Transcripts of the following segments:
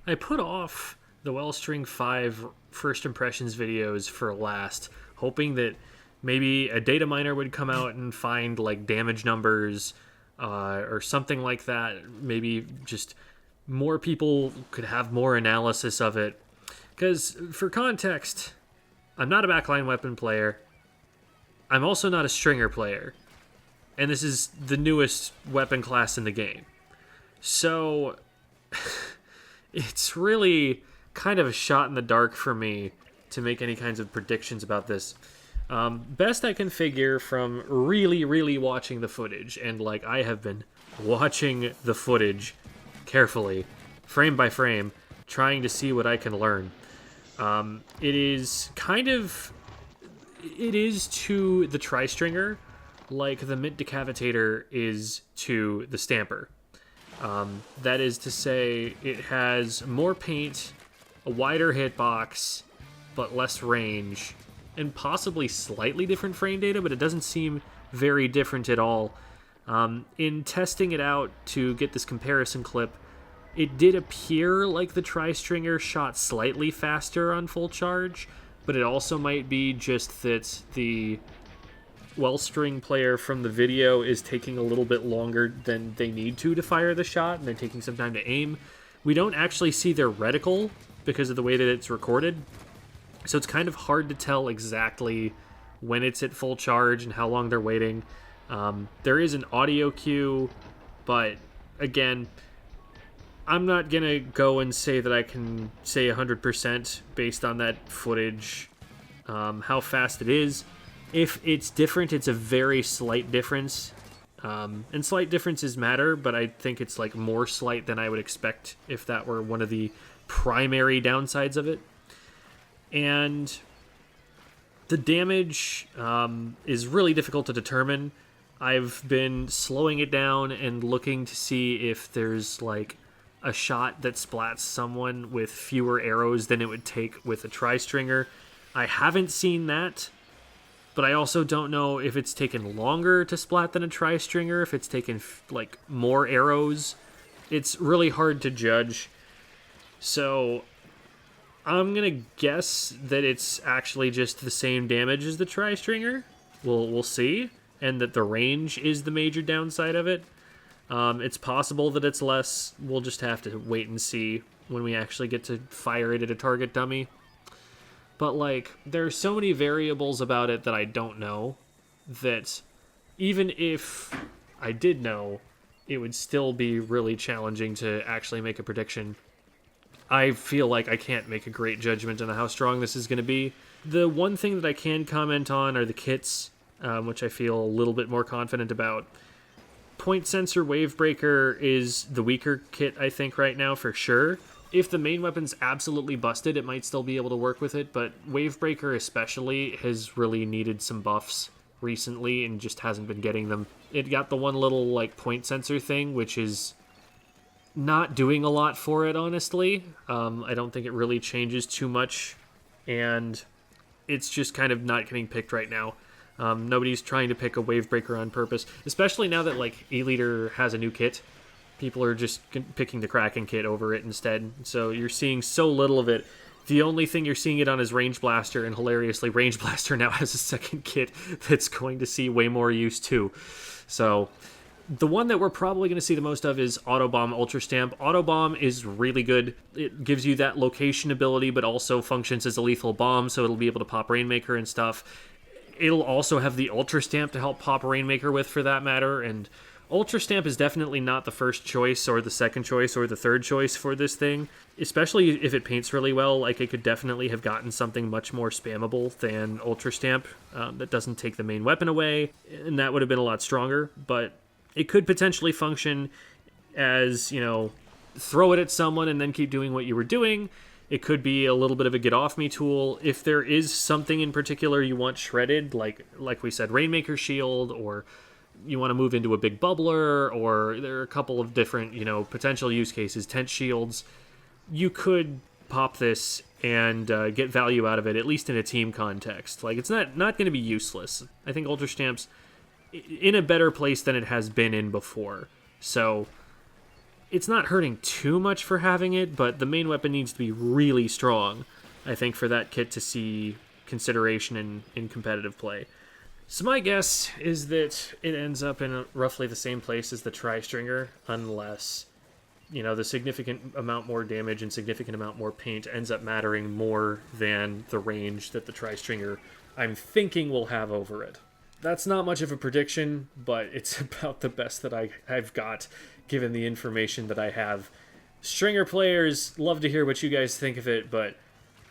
I put off the Wellstring 5 first impressions videos for last, hoping that maybe a data miner would come out and find like damage numbers or something like that. Maybe just more people could have more analysis of it. Because for context, I'm not a backline weapon player. I'm also not a stringer player. And this is the newest weapon class in the game. So it's really kind of a shot in the dark for me to make any kinds of predictions about this. Best I can figure from really watching the footage, and like I have been watching the footage carefully, frame by frame, trying to see what I can learn. It is to the tri-stringer like the Mint Decavitator is to the Stamper. That is to say, it has more paint, a wider hitbox, but less range, and possibly slightly different frame data, but it doesn't seem very different at all. In testing it out to get this comparison clip, it did appear like the tri-stringer shot slightly faster on full charge, but it also might be just that the Wellstring player from the video is taking a little bit longer than they need to fire the shot, and they're taking some time to aim. We don't actually see their reticle because of the way that it's recorded, so it's kind of hard to tell exactly when it's at full charge and how long they're waiting. There is an audio cue, but again, I'm not going to go and say that I can say 100% based on that footage how fast it is. If it's different, it's a very slight difference. And slight differences matter, but I think it's like more slight than I would expect if that were one of the primary downsides of it. And the damage is really difficult to determine. I've been slowing it down and looking to see if there's like a shot that splats someone with fewer arrows than it would take with a tri-stringer. I haven't seen that, but I also don't know if it's taken longer to splat than a tri-stringer, if it's taken like more arrows. It's really hard to judge. So I'm gonna guess that it's actually just the same damage as the tri-stringer. We'll see, and that the range is the major downside of it. It's possible that it's less. We'll just have to wait and see when we actually get to fire it at a target dummy. But, like, there are so many variables about it that I don't know that even if I did know, it would still be really challenging to actually make a prediction. I feel like I can't make a great judgment on how strong this is going to be. The one thing that I can comment on are the kits, which I feel a little bit more confident about. Point Sensor Wavebreaker is the weaker kit, I think, right now, for sure. If the main weapon's absolutely busted, it might still be able to work with it, but Wavebreaker especially has really needed some buffs recently and just hasn't been getting them. It got the one little, like, point sensor thing, which is not doing a lot for it, honestly. I don't think it really changes too much, and it's just kind of not getting picked right now. Nobody's trying to pick a Wavebreaker on purpose, especially now that, like, E-Liter has a new kit. People are just picking the Kraken kit over it instead, so you're seeing so little of it. The only thing you're seeing it on is Range Blaster, and hilariously, Range Blaster now has a second kit that's going to see way more use too. So the one that we're probably going to see the most of is Autobomb Ultra Stamp. Autobomb is really good. It gives you that location ability, but also functions as a lethal bomb, so it'll be able to pop Rainmaker and stuff. It'll also have the Ultra Stamp to help pop Rainmaker with, for that matter, and Ultra Stamp is definitely not the first choice or the second choice or the third choice for this thing, especially if it paints really well. Like, it could definitely have gotten something much more spammable than Ultra Stamp that doesn't take the main weapon away, and that would have been a lot stronger, but it could potentially function as, you know, throw it at someone and then keep doing what you were doing. It could be a little bit of a get-off-me tool. If there is something in particular you want shredded, like we said, Rainmaker Shield, or you want to move into a big bubbler, or there are a couple of different, you know, potential use cases, tent shields, you could pop this and get value out of it, at least in a team context. Like, it's not going to be useless. I think Ultra Stamp's in a better place than it has been in before. So it's not hurting too much for having it, but the main weapon needs to be really strong, I think, for that kit to see consideration in competitive play. So my guess is that it ends up in roughly the same place as the Tri-Stringer, unless, the significant amount more damage and significant amount more paint ends up mattering more than the range that the Tri-Stringer, I'm thinking, will have over it. That's not much of a prediction, but it's about the best that I've got, given the information that I have. Stringer players, love to hear what you guys think of it, but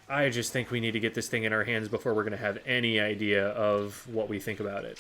I just think we need to get this thing in our hands before we're going to have any idea of what we think about it.